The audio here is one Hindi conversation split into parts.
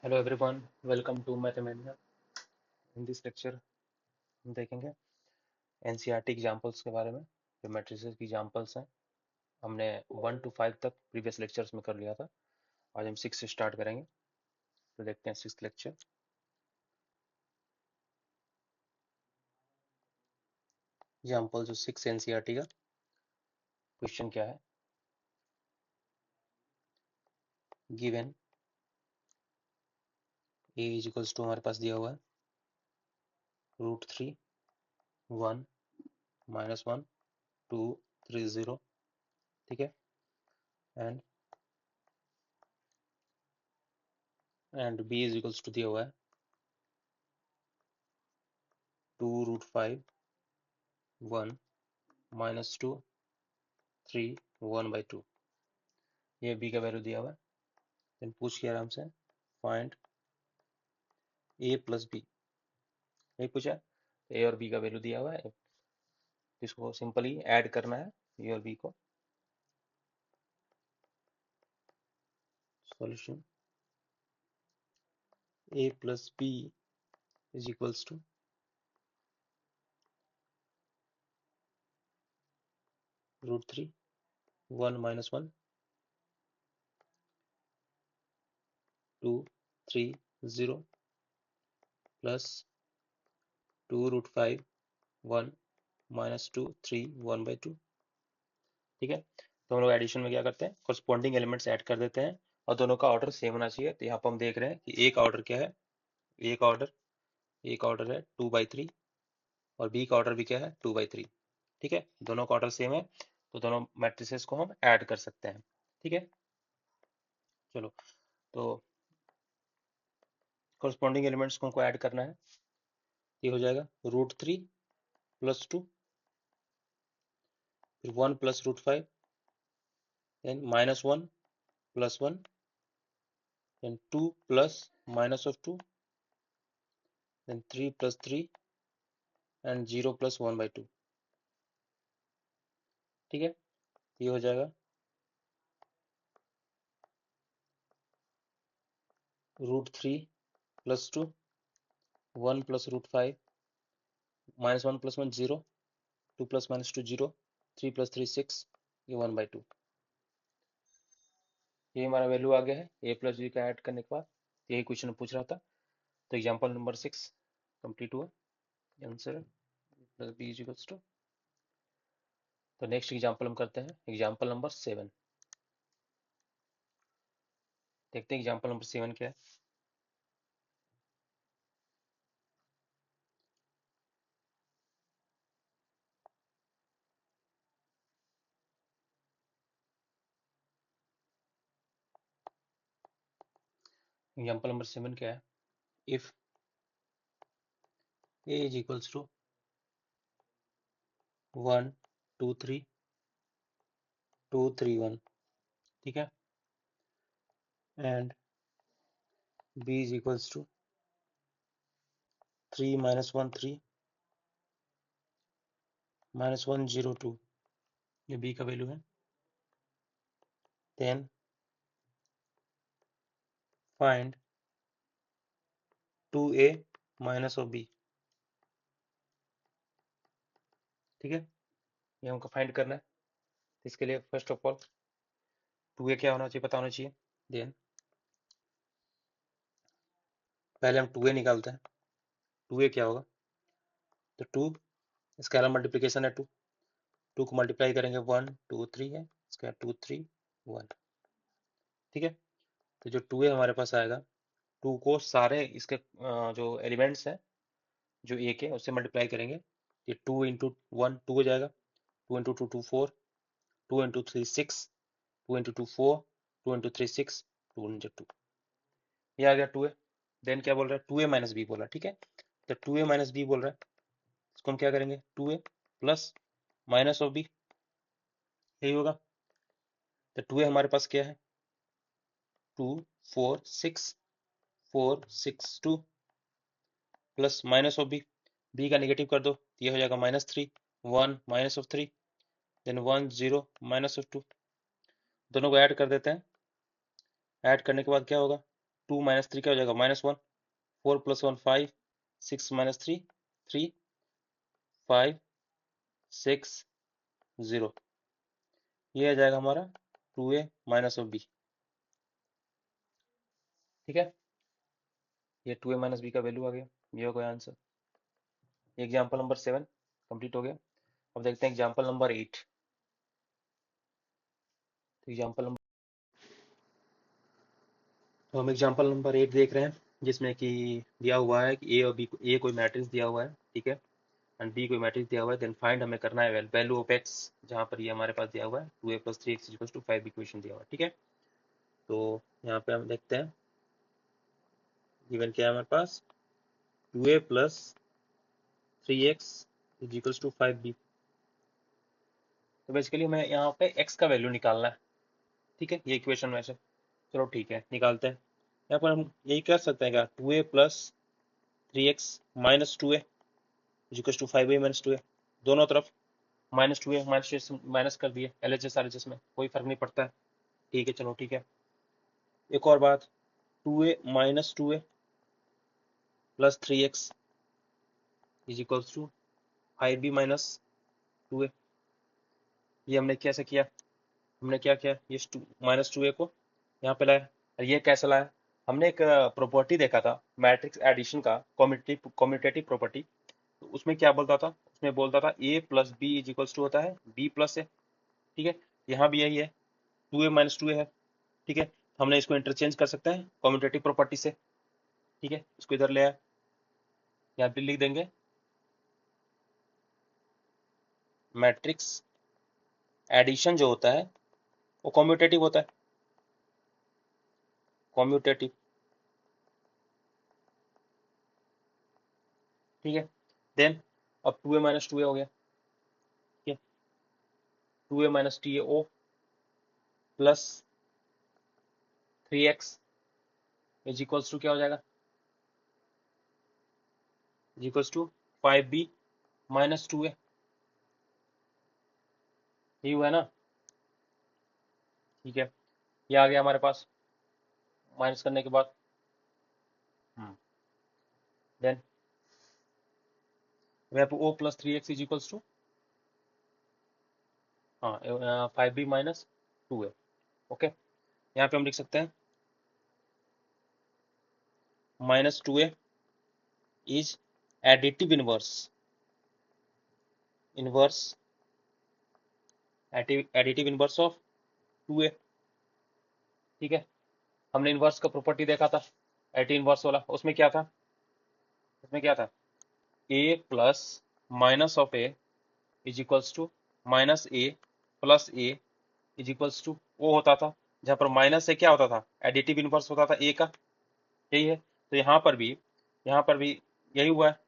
Hello everyone, welcome to mathematics. In this lecture हम देखेंगे एनसीईआरटी एग्जांपल्स के बारे में, जो मैट्रिसेस की एग्जांपल्स हैं। हमने 1 to 5 तक प्रीवियस लेक्चर्स में कर लिया था। आज हम 6 से स्टार्ट करेंगे, तो देखते हैं 6th लेक्चर। एग्जांपल जो 6 एनसीईआरटी का क्वेश्चन क्या है। Given A is equals to, हमारे पास दिया हुआ है √3 1 -1 2 3 0, ठीक है। And B is equals to दिया हुआ है 2√5 1 -2 3 1/2। ये बी का वैल्यू दिया हुआ है। देन पूछ किया आराम से, फाइंड ए प्लस बी। ये पूछा, ए और बी का वैल्यू दिया हुआ है, इसको सिंपली ऐड करना है ए और बी को। Solution A plus B is equals to √3 1 -1 2 3 0 plus 2√5 1 -2 3 1/2, ठीक है। तो हम लोग एडिशन में क्या करते हैं, corresponding एलिमेंट्स ऐड कर देते हैं और दोनों का ऑर्डर सेम होना चाहिए। तो यहाँ पर हम देख रहे हैं कि ए का ऑर्डर क्या है, ए का ऑर्डर है 2/3 और बी का ऑर्डर भी क्या है 2/3, ठीक है। दोनों का ऑर्डर सेम है, तो दोनों मैट्रिसेस को हम ऐड कर सकते हैं, ठीक है। चलो, तो corresponding एलिमेंट्स को हमको ऐड करना है। ये हो जाएगा √3 + 2, फिर 1 + √5, then -1 + 1, then 2 plus minus of 2, then 3 + 3 and 0 + 1/2, ठीक है। ये हो जाएगा √3 + 2 1 + √5 -1 + 1 0 2 + -2 0 3 + 3 6, ये 1/2। ये हमारा वैल्यू आ गया है ए प्लस बी का ऐड करने के बाद। यही क्वेश्चन पूछ रहा था। तो एग्जाम्पल नंबर 6 कंप्लीट हुआ। Answer plus B is equals to. तो नेक्स्ट एग्जाम्पल हम करते हैं, एग्जाम्पल नंबर 7। देखते हैं एग्जाम्पल नंबर 7 क्या है। एग्जाम्पल नंबर 7 क्या है, if A is equals to 1 2 3 2 3 1, ठीक है। And B is equals to 3 -1 3 -1 0 2, ये बी का वैल्यू है। Then find 2a minus of B, ठीक है। ये हमको फाइंड करना है। इसके लिए फर्स्ट ऑफ ऑल 2a क्या होना चाहिए, पता होना चाहिए। देन पहले हम 2a निकालते हैं। 2a क्या होगा, तो 2 स्केलर मल्टीप्लिकेशन है, 2 को मल्टीप्लाई करेंगे 1 2 3 है, इसका 2 3 1, ठीक है। तो जो 2a हमारे पास आएगा, 2 को सारे इसके जो एलिमेंट्स हैं जो ए के, उससे मल्टीप्लाई करेंगे। ये 2 × 1 2 हो जाएगा, 2 × 2 2 4, 2 × 3 6, 2 × 2 4, 2 × 3 6, 2 × 2, ये आ गया 2a। देन क्या बोल रहा है, 2a माइनस बी बोला, ठीक है। तो 2a माइनस बी बोल रहा है, इसको हम क्या करेंगे, 2a plus minus of B, यही होगा। तो 2a हमारे पास क्या है, 2 4 6 4 6 2 plus minus of B, B का नेगेटिव कर दो, ये हो जाएगा -3 1 minus of 3, then 1 0 minus of 2। दोनों को ऐड कर देते हैं। ऐड करने के बाद क्या होगा, 2 माइनस 3 क्या हो जाएगा, -1, 4 + 1 5, 6 - 3 3, 5 6 0, ये आ जाएगा हमारा 2a माइनस ऑफ b। ठीक है, ये 2a माइनस b का वैल्यू आ गया, ये हो गया आंसर। एग्जाम्पल नंबर 7 कंप्लीट हो गया। अब देखते हैं एग्जाम्पल नंबर 8। एग्जाम्पल नंबर तो हम एग्जाम्पल नंबर 8 देख रहे हैं, जिसमें कि दिया हुआ है कि ए और बी, ए कोई मैट्रिक्स दिया हुआ है, ठीक है, एंड बी कोई मैट्रिक्स दिया हुआ है। देन फाइंड हमें करना है वैल्यू ऑफ एक्स, जहाँ पर ये हमारे पास दिया हुआ है 2a + 3x = 5 इक्वेशन दिया हुआ है। ठीक है, तो यहाँ पे हम देखते हैं गिवन क्या है हमारे पास, 2a + 3x = 5b। तो बेसिकली हमें यहाँ पे x का वैल्यू निकालना है। ठीक है, ये इक्वेशन में से, चलो ठीक है निकालते हैं। यहाँ पर हम यही कर सकते हैं क्या, 2a + 3x - 2a = 5a - 2a, दोनों तरफ -2a माइनस कर दिए, LHS RHS में कोई फर्क नहीं पड़ता है। ठीक है, चलो ठीक है। एक और बात, 2a - 2a + 3x = 5b - 2a। ये हमने कैसे किया, हमने क्या किया, ये -2a को यहाँ पे लाया, और ये कैसे लाया, हमने एक प्रॉपर्टी देखा था मैट्रिक्स एडिशन का, कम्यूटेटिव प्रॉपर्टी। तो उसमें क्या बोलता था, उसमें बोलता था a + b = होता है b + a। ठीक है, यहाँ भी यही है, 2a - 2a है। ठीक है, हमने इसको इंटरचेंज कर सकते हैं कम्यूटेटिव प्रॉपर्टी से। ठीक है, इसको इधर ले आए, यहाँ पे लिख देंगे मैट्रिक्स एडिशन जो होता है वो कम्यूटेटिव होता है, कम्यूटेटिव। ठीक है, देन अब 2a - 2a हो गया। ठीक है, 2a - TAO + 3x = क्या हो जाएगा, = 5b - 2a। यही हुआ है ना। ठीक है, ये आ गया हमारे पास माइनस करने के बाद। देन यहाँ पे o + 3x = हाँ 5b - 2a। ओके, यहाँ पे हम लिख सकते हैं -2a is additive inverse additive inverse of 2a। ठीक है, हमने इनवर्स का प्रॉपर्टी देखा था एडिटिव इनवर्स वाला, उसमें क्या था, उसमें क्या था, a + -a -a + a o होता था, जहाँ पर माइनस से क्या होता था, एडिटिव इनवर्स होता था a का। यही है, तो यहाँ पर भी यही हुआ है,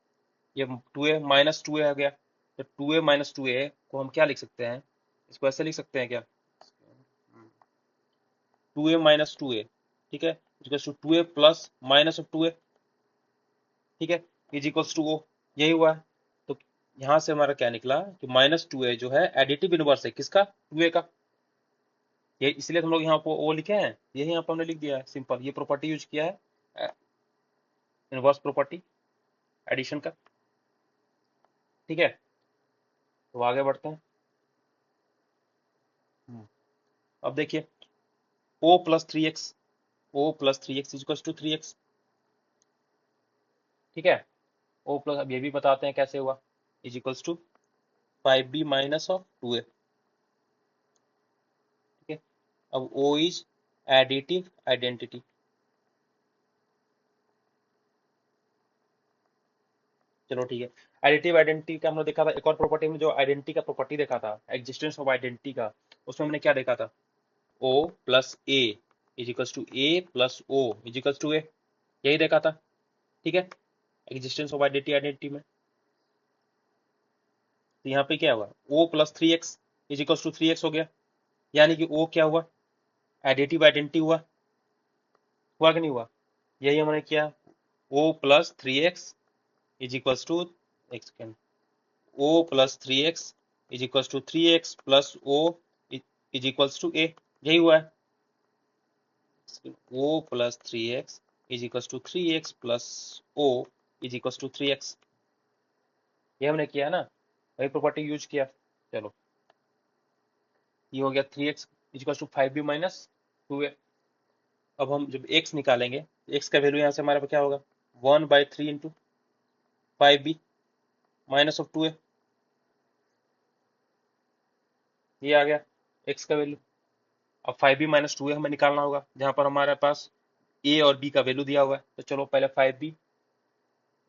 ये 2a - 2a आ गया। तो 2a - 2a को हम क्या लिख सकते हैं, इसको ऐसे लिख सकते हैं क्या, 2a - 2a, ठीक है, = 2a + -2a। ठीक है, = o, यही हुआ है। तो यहाँ से हमारा क्या निकला कि -2a जो है एडिटिव इनवर्स है किसका, 2a का। ये इसलिए हम लोग यहाँ पर o लिखे हैं, यही यहाँ पर हमने लिख दिया है, सिंपल ये प्रॉपर्टी यूज किया है, इनवर्स प्रॉपर्टी एडिशन का। ठीक है, तो आगे बढ़ते हैं। अब देखिए o + 3x, o + 3x = 3x। ठीक है, o प्लस, अब ये भी बताते हैं कैसे हुआ, = 5b - 2a। ठीक है, अब o इज एडिटिव आइडेंटिटी। चलो ठीक है, एडिटिव आइडेंटिटी का हमने देखा था एक और प्रॉपर्टी में, जो आइडेंटिटी का प्रॉपर्टी देखा था, एग्जिस्टेंस ऑफ आइडेंटिटी का, उसमें हमने क्या देखा था, o + a = a + o = a, यही देखा था। ठीक है, एग्जिस्टेंस ऑफ आइडेंटिटी में, तो यहाँ पे क्या हुआ, o + 3x = 3x हो गया, यानी कि o क्या हुआ, एडिटिव आइडेंटिटी हुआ, हुआ कि नहीं हुआ, यही हमने किया। o + 3x = एक second, o + 3x = 3x + o = a, यही हुआ है। o + 3x is equal to 3x plus O is equal to 3x। ये हमने किया ना, वही प्रॉपर्टी यूज किया। चलो ये हो गया 3x is equal to 5b minus 2a। अब हम जब x निकालेंगे, x का वैल्यू यहाँ से हमारे पास क्या होगा, 1/3 into 5b minus of 2a। ये आ गया x का वैल्यू। अब 5b माइनस 2a हमें निकालना होगा, जहाँ पर हमारे पास a और b का वैल्यू दिया हुआ है। तो चलो पहले 5b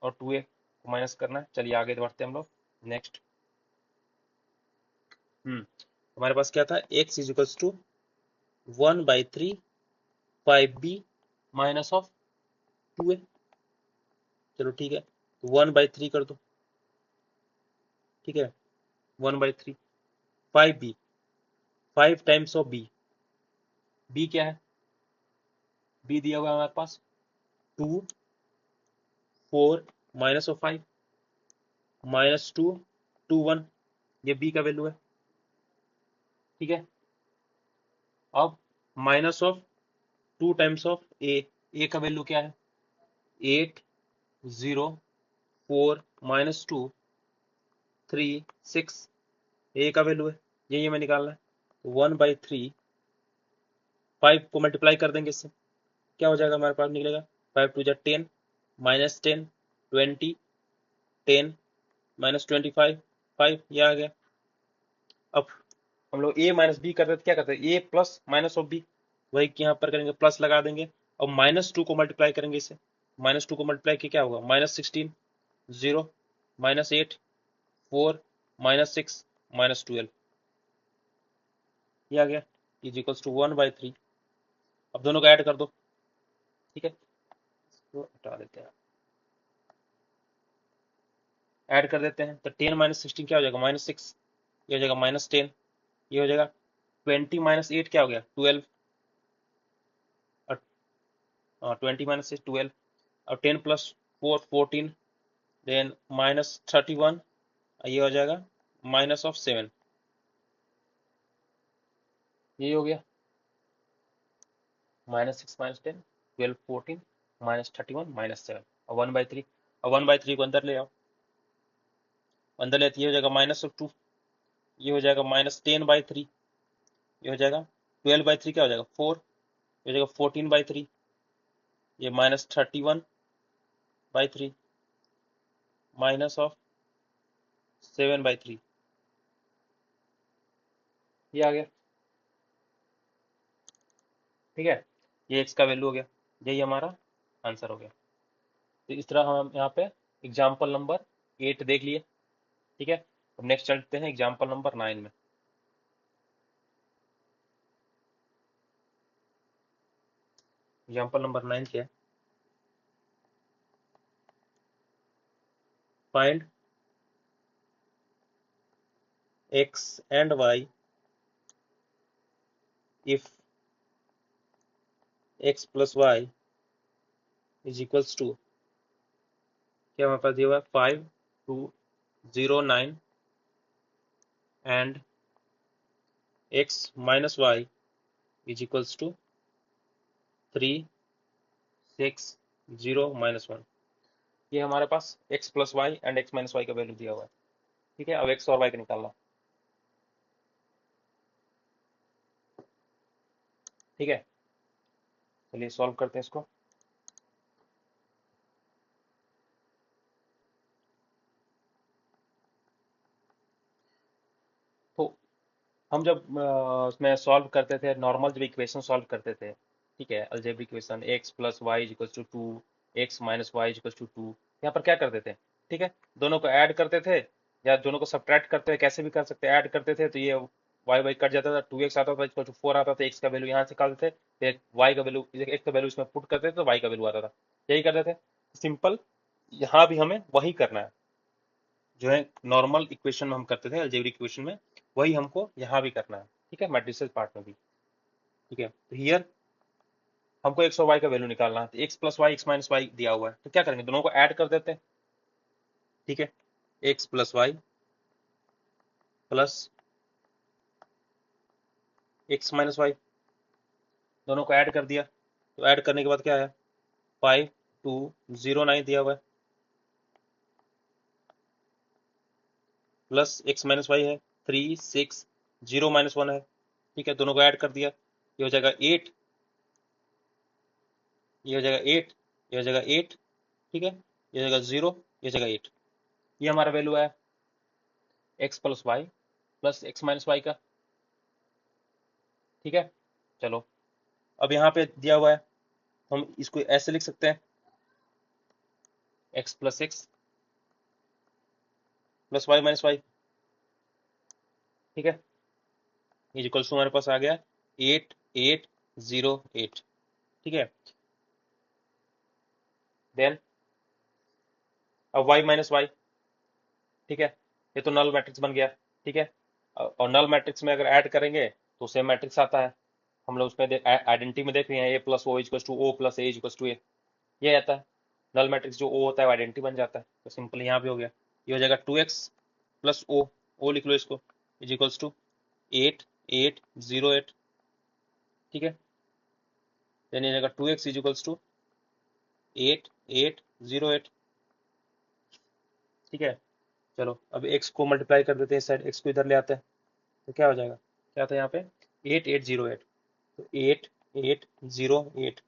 और 2a को माइनस करना है। चलिए आगे बढ़ते हैं हम लोग। नेक्स्ट हमारे पास क्या था, x is equal to 1/3 5b minus of 2a। चलो ठीक है, तो 1/3 कर दो। ठीक है, 1/3 5b, 5 टाइम्स ऑफ b क्या है, b दिया हुआ है हमारे पास 2 4 माइनस ऑफ 5 माइनस 2 2 1, ये b का वैल्यू है। ठीक है, अब minus of 2 times of a का वैल्यू क्या है, 8 0 4 माइनस 2 3 6, a का वैल्यू है, ये हमें निकालना है। 1/3 5 को मल्टीप्लाई कर देंगे इससे, क्या हो जाएगा हमारे पास निकलेगा, 5 2 10 माइनस 10 20 10 माइनस 25 5, ये आ गया। अब हम लोग a माइनस बी करते थे, क्या करते हैं, a plus minus of b, वही यहाँ पर करेंगे, प्लस लगा देंगे। और -2 को मल्टीप्लाई करेंगे इससे, -2 को मल्टीप्लाई किया क्या होगा, -16 0 -8 4 -6 -12, ये आ गया इज इक्वल्स टू 1/3। अब दोनों को ऐड कर दो। ठीक है, इसको हटा देते हैं, ऐड कर देते हैं। तो 10 माइनस 16 क्या हो जाएगा, -6, ये हो जाएगा -10, ये हो जाएगा 20 माइनस 8 क्या हो गया, 12, और 20 माइनस 12, और 10 प्लस 4 14, देन -31, ये हो जाएगा माइनस ऑफ 7, ये हो गया -6 -10 12 14 -31 -7 और 1/3। और 1/3 को अंदर ले आओ, अंदर ले तो ये हो जाएगा -2, ये हो जाएगा -10/3, ये हो जाएगा 12/3, क्या हो जाएगा 4, ये हो जाएगा 14/3, ये -31/3 माइनस ऑफ 7/3, ये आ गया। ठीक है, ये x का वैल्यू हो गया, यही हमारा आंसर हो गया। तो इस तरह हम यहाँ पे एग्जाम्पल नंबर 8 देख लिए। ठीक है, अब नेक्स्ट चलते हैं एग्जाम्पल नंबर 9 में। एग्जाम्पल नंबर 9 क्या है, find x and y if x plus y is equals to, क्या हमारे पास दिया हुआ है 5 2 0 9 and x minus y is equals to 3 6 0 -1। ये हमारे पास x plus Y and x minus Y का वैल्यू दिया हुआ है। ठीक है, अब x और y का निकालना। ठीक है, चलिए सॉल्व करते हैं इसको। तो हम जब उसमें सॉल्व करते थे, नॉर्मल जब इक्वेशन सॉल्व करते थे, ठीक है, algebraic equation x plus Y is equals to 2 x minus Y is equals to 2, यहाँ पर क्या करते थे, ठीक है, दोनों को ऐड करते थे या दोनों को सब्ट्रैक्ट करते थे, कैसे भी कर सकते हैं। ऐड करते थे तो ये वाई वाई कट जाता था, 2x आता था इक्वल टू 4 आता था, x का वैल्यू यहाँ से निकालते थे, फिर वाई का वैल्यू, x का वैल्यू इसमें पुट करते थे तो वाई का वैल्यू आता था, यही करते थे सिंपल। यहाँ भी हमें वही करना है, जो है नॉर्मल इक्वेशन में हम करते थे, अलजेब्रिक इक्वेशन में, वही हमको यहाँ भी करना है। ठीक है, मैट्रिसेस पार्ट में भी। ठीक है, तो हियर हमको एक्स और वाई का वैल्यू निकालना है, तो X plus Y x minus Y दिया हुआ है, तो क्या करेंगे, दोनों को ऐड कर देते हैं। ठीक है, X plus Y plus x minus Y, दोनों को ऐड कर दिया। तो ऐड करने के बाद क्या है, 5209 दिया हुआ है, प्लस x माइनस वाई है 360 -1 है। ठीक है, दोनों को ऐड कर दिया, ये हो जाएगा 8, ये हो जाएगा 8, ये हो जाएगा 8। ठीक है, ये हो जाएगा 0, ये हो जाएगा 8। ये हमारा वैल्यू है x plus Y plus x minus Y का। ठीक है, चलो अब यहाँ पे दिया हुआ है, हम इसको ऐसे लिख सकते हैं, x plus x plus y minus y. ठीक है, इक्वल्स टू हमारे पास आ गया 8808। ठीक है, देन अब y माइनस वाई। ठीक है, ये तो नल मैट्रिक्स बन गया। ठीक है, और नल मैट्रिक्स में अगर ऐड करेंगे तो सेम मैट्रिक्स आता है। हम लोग उसमें आइडेंटिटी में देख रहे हैं, A plus O equals to O plus A equals to A, ये आता है। नल मैट्रिक्स जो ओ होता है आइडेंटिटी बन जाता है, तो सिंपल यहाँ पे हो गया, ये हो जाएगा 2x प्लस ओ लिख लो इसको, इज इक्वल्स टू 8808। ठीक है, देन ये जाएगा 2x इज इक्वल्स टू 8808। ठीक है, चलो अब x को मल्टीप्लाई कर देते हैं, इस साइड x को इधर ले आते हैं, तो क्या हो जाएगा, क्या था यहाँ पे 8808, तो 8808।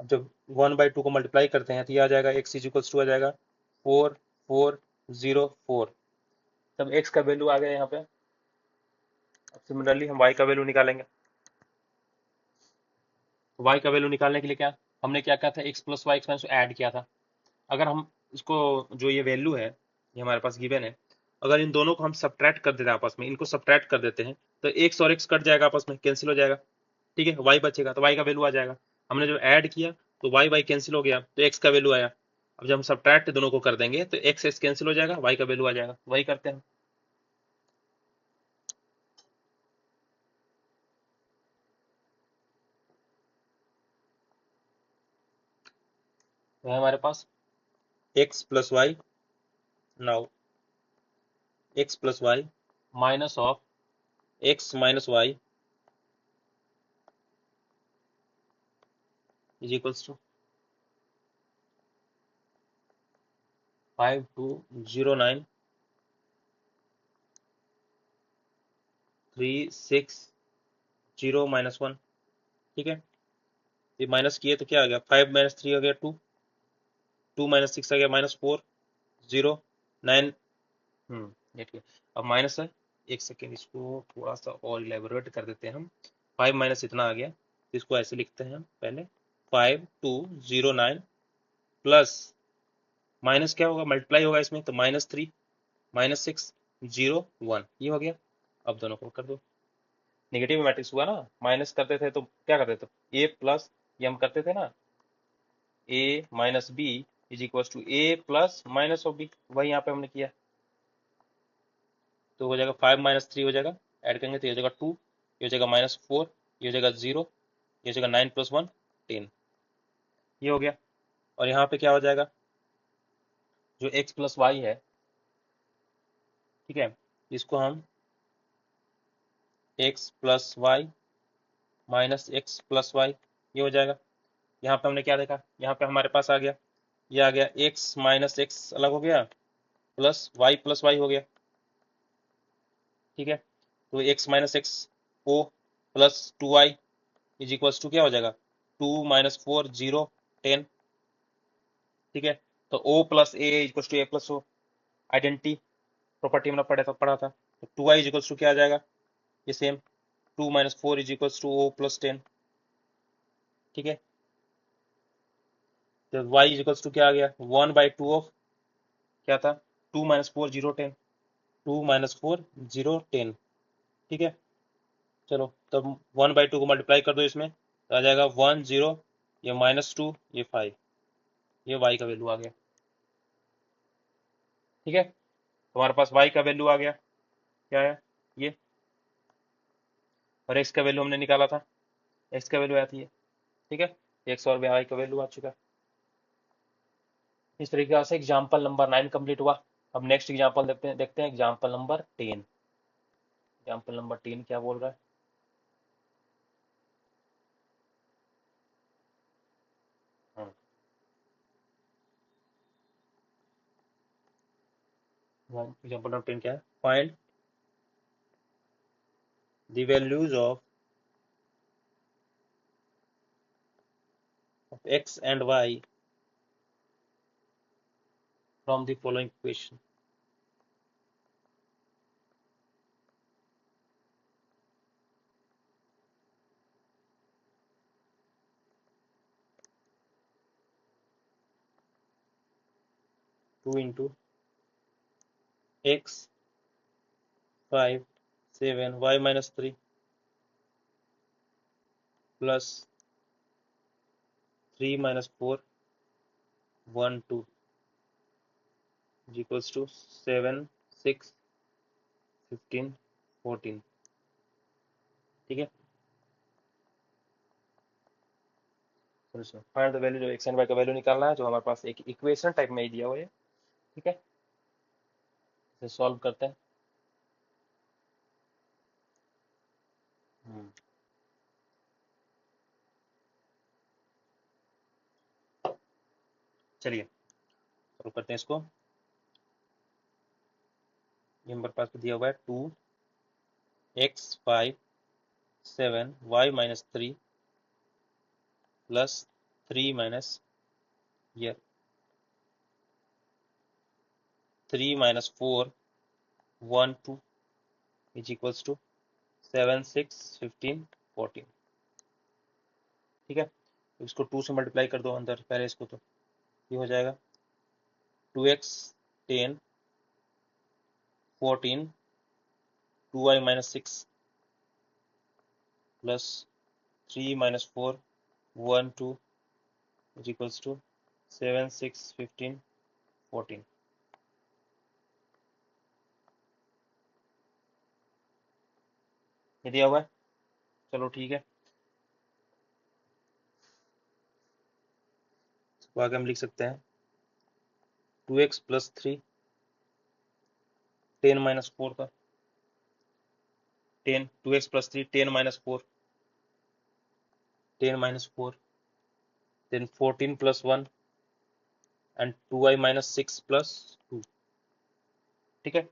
अब जब 1/2 को मल्टीप्लाई करते हैं तो ये आ जाएगा x इज इक्वल्स टू आ जाएगा 4404। तब x का वैल्यू आ गया यहाँ पे। अब सिमिलरली हम y का वैल्यू निकालेंगे, तो y का वैल्यू निकालने के लिए क्या हमने क्या कहा था, x plus Y x minus add किया था। अगर हम इसको, जो ये वैल्यू है ये हमारे पास गिवन है, अगर इन दोनों को हम सब्ट्रैक्ट कर देते हैं आपस में, इनको सब्ट्रैक्ट कर देते हैं, तो x और x कट जाएगा आपस में, कैंसिल हो जाएगा। ठीक है, y बचेगा, तो y का वैल्यू आ जाएगा। हमने जो ऐड किया तो y कैंसिल हो गया, तो x का वैल्यू आया। अब जब हम सब्ट्रैक्ट दोनों को कर देंगे तो x कैंसिल हो जाएगा, y का वैल्यू आ जाएगा, वही करते हैं। तो है हमारे पास x plus y, now x plus y minus of x minus Y is equals to 5209 360 -1। ठीक है, ये माइनस किए तो क्या आ गया, 5 माइनस 3 हो गया 2, 2 माइनस 6 आ गया -4, 0 9। ये ठीक है, अब माइनस है, एक सेकेंड इसको थोड़ा सा और इलेबोरेट कर देते हैं हम। 5 माइनस इतना आ गया, तो इसको ऐसे लिखते हैं हम पहले, 5209 प्लस माइनस क्या होगा, मल्टीप्लाई होगा इसमें, तो -3 -6 0 1, ये हो गया। अब दोनों को कर दो, नेगेटिव मैट्रिक्स हुआ ना, माइनस करते थे तो क्या करते थे, ए प्लस, ये हम करते थे ना, A minus B is equal to A plus minus of B, वही यहाँ पे हमने किया। तो हो जाएगा 5 माइनस 3 हो जाएगा, ऐड करेंगे तो ये हो जाएगा 2, ये हो जाएगा -4, ये हो जाएगा 0, ये हो जाएगा 9 + 1 10, ये हो गया। और यहाँ पे क्या हो जाएगा, जो x प्लस वाई है, ठीक है, इसको हम x plus y minus x plus y, ये हो जाएगा। यहाँ पे हमने क्या देखा, यहाँ पे हमारे पास आ गया, ये आ गया x माइनस एक्स अलग हो गया, प्लस वाई प्लस वाई हो गया। ठीक है, तो x minus x o plus 2y is equals to क्या हो जाएगा, 2 - 4 0 10। ठीक है, तो o plus A equals to A plus o, identity property हमने पढ़ा था। तो 2y इज इक्वल्स टू क्या आ जाएगा, ये same 2 - 4 is equals to o plus 10। ठीक है, तो y इज इक्वल्स टू क्या आ गया, 1/2 ऑफ क्या था, 2 - 4 0 10, 2 - 4 0 10। ठीक है, चलो तब 1/2 को मल्टीप्लाई कर दो इसमें, तो आ जाएगा 1 0, ये -2, ये 5, ये y का वैल्यू आ गया। ठीक है, तुम्हारे पास y का वैल्यू आ गया, क्या है ये, और x का वैल्यू हमने निकाला था, x का वैल्यू आती है। ठीक है, x और y का वैल्यू आ चुका है। इस तरीके से एग्जाम्पल नंबर 9 कंप्लीट हुआ। अब नेक्स्ट एग्जाम्पल देखते हैं एग्जाम्पल नंबर 10। एग्जाम्पल नंबर 10 क्या बोल रहा है, एग्जाम्पल नंबर 10 क्या है? Find the values of x and y from the following equation. Two into x 5 7 y minus 3 plus 3 minus 4 1 2 is equals to 7 6 15 14. ठीक है, फाइंड द वैल्यू, जो x एंड y का वैल्यू निकालना है, जो हमारे पास एक इक्वेशन टाइप में ही दिया हुआ है। ठीक है, इसे सॉल्व करते हैं। चलिए सॉल्व करते हैं इसको। ये हमारे पास दिया हुआ है 2x 5 7 y minus 3 plus 3 minus ये 3 minus 4 1 2 is equals to 7 6 15 14। ठीक है, तो इसको 2 से मल्टीप्लाई कर दो अंदर पहले इसको, तो ये हो जाएगा 2x 10 14 2y minus 6 plus 3 minus 4 1 2 is equals to 7 6 15 14। ये दिया हुआ है। चलो ठीक है, इसको आगे हम लिख सकते हैं 2x plus 3 10 minus 4 का 10 2x plus 3 10 minus 4 10 minus 4 then 14 plus 1 and 2y minus 6 plus 2। ठीक है,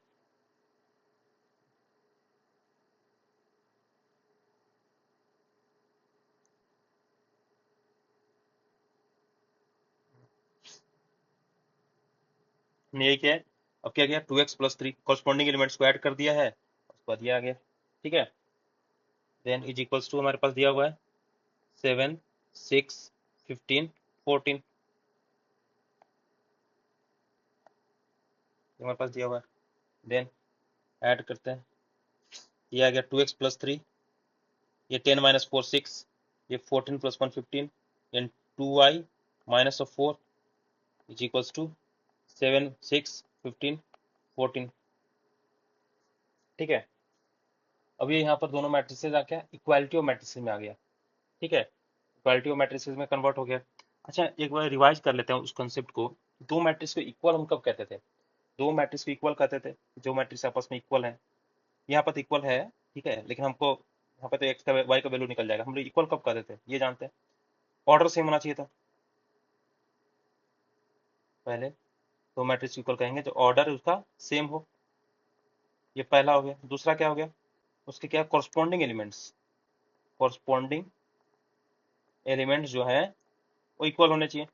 हमने यही किया है। अब क्या किया, 2x plus 3 कॉरस्पॉन्डिंग एलिमेंट्स को ऐड कर दिया है, उसके बाद ये आ गया। ठीक है, देन इज इक्वल्स टू हमारे पास दिया हुआ है 7 6 15 14, हमारे पास दिया हुआ है। देन ऐड करते हैं, ये आ गया 2x plus 3, ये 10 minus 4 6, ये 14 plus 1 15, then 2y minus of 4 is equals to 7 6 15 14। ठीक है, अब ये यहाँ पर दोनों मैट्रिसेस आ गया, इक्वालिटी ऑफ मैट्रिसेस में आ गया। ठीक है, इक्वालिटी ऑफ मैट्रिसेस में कन्वर्ट हो गया। अच्छा, एक बार रिवाइज कर लेते हैं उस कंसेप्ट को। दो मैट्रिक्स को इक्वल हम कब कहते थे? दो मैट्रिक्स को इक्वल कहते थे जो मैट्रिक्स आपस में इक्वल है। यहाँ पर तो इक्वल है, ठीक है, लेकिन हमको यहाँ पे तो एक्स का वाई का वैल्यू निकल जाएगा। हम लोग इक्वल कब कहते थे ये जानते हैं। ऑर्डर सेम होना चाहिए था। पहले दो मैट्रिक्स इक्वल कहेंगे जो ऑर्डर उसका सेम हो, ये पहला हो गया। दूसरा क्या हो गया, उसके क्या कॉरस्पॉन्डिंग एलिमेंट्स, कॉरस्पॉन्डिंग एलिमेंट्स जो है वो इक्वल होने चाहिए।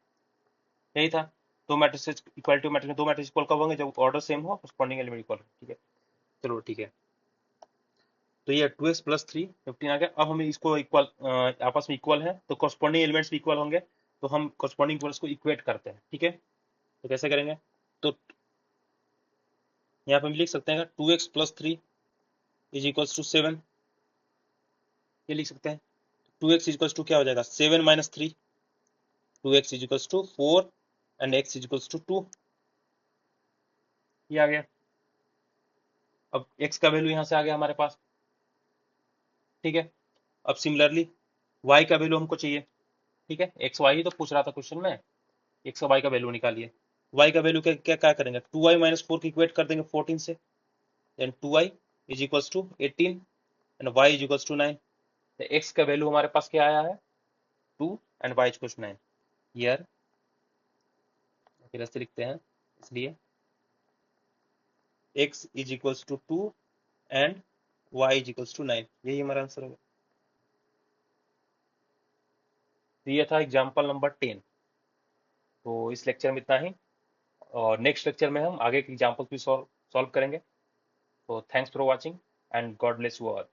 यही था, दो मैट्रिक्स इक्वालिटी मैट्रिक्स, दो मैट्रिक्स इक्वल कब होंगे, जब ऑर्डर सेम हो, कॉरस्पॉन्डिंग एलिमेंट इक्वल हो। ठीक है, चलो ठीक है, तो ये 2x plus 3 15 आ गया। अब हमें इसको इक्वल, आपस में इक्वल है तो कॉरस्पॉन्डिंग एलिमेंट्स भी इक्वल होंगे, तो हम कॉरस्पॉन्डिंग इक्वल्स को इक्वेट करते हैं। ठीक है, तो कैसे करेंगे, तो यहाँ पे हम लिख सकते हैं 2x plus 3 is equals to 7, ये लिख सकते हैं। 2x इज इक्वल्स टू क्या हो जाएगा, 7 minus 3, 2x is equals to 4 and x is equals to 2, ये आ गया। अब x का वैल्यू यहाँ से आ गया हमारे पास। ठीक है, अब सिमिलरली y का वैल्यू हमको चाहिए। ठीक है, एक्स वाई ही तो पूछ रहा था क्वेश्चन में, एक्स वाई का वैल्यू निकालिए। y का वैल्यू क्या क्या क्या करेंगे, 2y माइनस 4 की इक्वेट कर देंगे 14 से, then 2y is equals to 18 and y is equals to 9। तो x का वैल्यू हमारे पास क्या आया है, 2 and y is equals to 9। Here फिर ऐसे लिखते हैं, इसलिए x is equals to 2 and y is equals to 9। यही हमारा आंसर होगा। तो ये था एग्जाम्पल नंबर 10। तो इस लेक्चर में इतना ही, और नेक्स्ट लेक्चर में हम आगे के एग्जाम्पल भी सॉल्व करेंगे। तो thanks for watching and God bless you all.